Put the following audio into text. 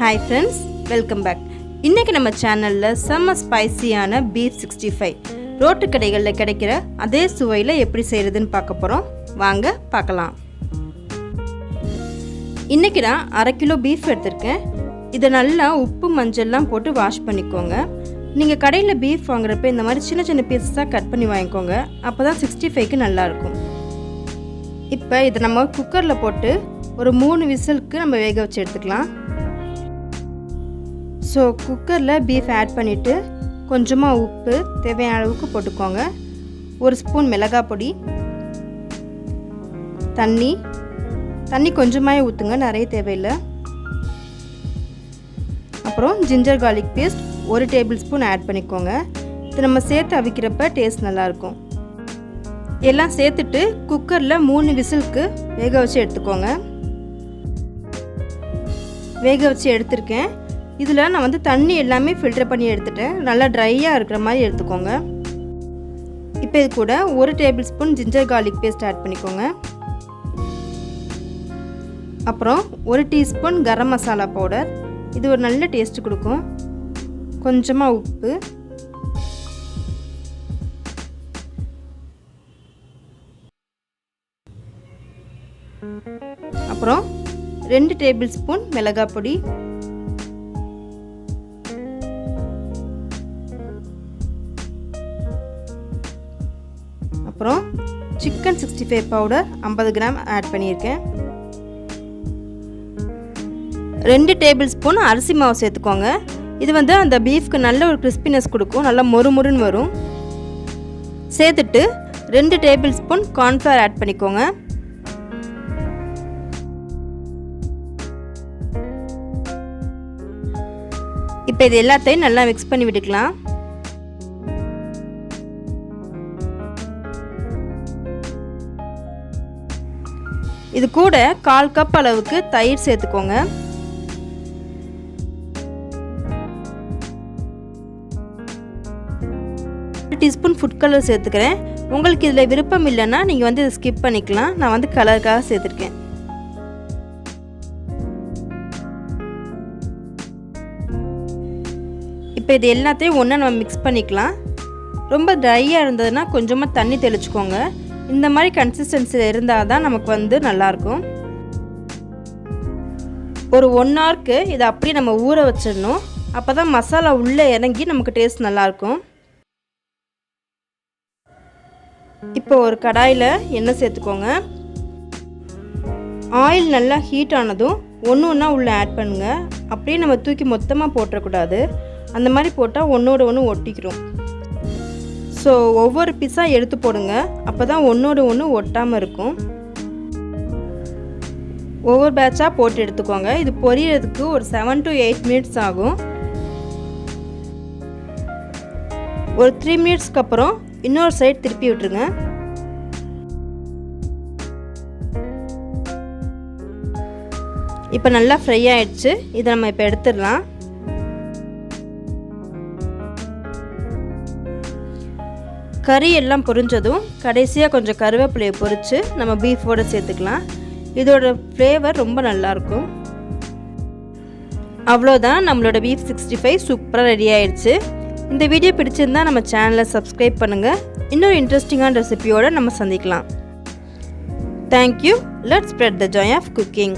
Hi friends, welcome back. இன்னைக்கு நம்ம சேனல்ல செம்ம ஸ்பைசியான பீஃப் 65 ரோட்டு கடைகள்ல கிடைக்கிற அதே சுவையில எப்படி செய்யறதுன்னு பார்க்க போறோம். வாங்க பார்க்கலாம். இன்னைக்கு நான் 1/2 கிலோ பீஃப் எடுத்துர்க்கேன். இத நல்லா உப்பு மஞ்சள்லாம் போட்டு வாஷ் பண்ணிக்கோங்க. நீங்க கடையில பீஃப் வாங்குறப்ப இந்த மாதிரி சின்ன சின்ன பீஸஸா கட் பண்ணி வாங்கிக்கோங்க. அப்பதான் 65க்கு நல்லா இருக்கும். இப்போ இத நம்ம குக்கர்ல போட்டு ஒரு 3 விசிலுக்கு நம்ம வேக வச்சு எடுத்துக்கலாம். ஸோ குக்கரில் பீஃப் ஆட் பண்ணிவிட்டு கொஞ்சமாக உப்பு தேவையான அளவுக்கு போட்டுக்கோங்க. 1 ஸ்பூன் மிளகாய் பொடி, தண்ணி கொஞ்சமாக ஊற்றுங்க, நிறைய தேவையில்லை. அப்புறம் ginger garlic paste 1 tablespoon add பண்ணிக்கோங்க. இது நம்ம சேர்த்து அவிக்கிறப்ப டேஸ்ட் நல்லாயிருக்கும். எல்லாம் சேர்த்துட்டு குக்கரில் 3 விசிலுக்கு வேக வச்சு எடுத்துக்கோங்க. வேக வச்சு எடுத்திருக்கேன். இதில் நான் தண்ணி எல்லாமே ஃபில்டர் பண்ணி எடுத்துட்டேன். நல்லா ட்ரையாக இருக்கிற மாதிரி எடுத்துக்கோங்க. இப்போ இது கூட 1 tablespoon ginger garlic paste add பண்ணிக்கோங்க. அப்புறம் 1 டீஸ்பூன் கரம் மசாலா பவுடர், இது ஒரு நல்ல டேஸ்ட் கொடுக்கும். கொஞ்சமாக உப்பு, அப்புறம் 2 டேபிள் ஸ்பூன் மிளகாய் பொடி, அப்புறம் சிக்கன் 65 பவுடர் 50 கிராம் ஆட் பண்ணியிருக்கேன். 2 டேபிள் ஸ்பூன் அரிசி மாவு சேர்த்துக்கோங்க. இது அந்த பீஃப்க்கு நல்ல ஒரு கிறிஸ்பினஸ் கொடுக்கும், நல்லா மொறுமொறுன்னு வரும். சேர்த்துட்டு 2 டேபிள் ஸ்பூன் கார்ன்ஃப்ளவர் ஆட் பண்ணிக்கோங்க. இப்போ இது எல்லாத்தையும் நல்லா மிக்ஸ் பண்ணி விட்டுக்கலாம். இது கூட 1/4 கப் அளவுக்கு தயிர் சேர்த்துக்கோங்க. டீஸ்பூன் ஃபுட் கலர் சேர்த்துக்கிறேன். உங்களுக்கு இதில் விருப்பம் இல்லைன்னா நீங்கள் இதை ஸ்கிப் பண்ணிக்கலாம். நான் கலருக்காக சேர்த்துருக்கேன். இப்போ இது எல்லாத்தையும் ஒன்றா நம்ம மிக்ஸ் பண்ணிக்கலாம். ரொம்ப ட்ரையாக இருந்ததுன்னா கொஞ்சமாக தண்ணி தெளிச்சுக்கோங்க. இந்த மாதிரி கன்சிஸ்டன்சியில் இருந்தால் தான் நமக்கு நல்லாயிருக்கும். ஒரு 1 ஹவருக்கு இதை அப்படியே நம்ம ஊற வச்சிடணும். அப்போ தான் மசாலா உள்ளே இறங்கி நமக்கு டேஸ்ட் நல்லாயிருக்கும். இப்போ ஒரு கடாயில் எண்ணெய் சேர்த்துக்கோங்க. ஆயில் நல்லா ஹீட் ஆனதும் ஒன்றா உள்ளே ஆட் பண்ணுங்கள். அப்படியே நம்ம தூக்கி மொத்தமாக போட்டுறக்கூடாது. அந்த மாதிரி போட்டால் ஒன்றோட ஒன்று ஒட்டிக்கிறோம். ஸோ ஒவ்வொரு பீஸாக எடுத்து போடுங்க. அப்போ தான் ஒன்றோட ஒன்று ஒட்டாமல் இருக்கும். ஒவ்வொரு பேட்சாக போட்டு எடுத்துக்கோங்க. இது பொரியறதுக்கு ஒரு 7 to 8 மினிட்ஸ் ஆகும். ஒரு 3 மினிட்ஸ்க்கு அப்புறம் இன்னொரு சைடு திருப்பி விட்டுருங்க. இப்போ நல்லா ஃப்ரை ஆகிடுச்சு. இதை நம்ம இப்போ எடுத்துடலாம். கறி எல்லாம் பொரிஞ்சதும் கடைசியாக கொஞ்சம் கருவேப்பிலையை பொரித்து நம்ம பீஃபோடு சேர்த்துக்கலாம். இதோட ஃப்ளேவர் ரொம்ப நல்லாயிருக்கும். அவ்வளோதான், நம்மளோட பீஃப் 65 சூப்பராக ரெடி ஆயிடுச்சு. இந்த வீடியோ பிடிச்சிருந்தால் நம்ம சேனலை சப்ஸ்கிரைப் பண்ணுங்கள். இன்னொரு இன்ட்ரெஸ்டிங்கான ரெசிபியோடு நம்ம சந்திக்கலாம். Thank you. Let's spread the joy of cooking.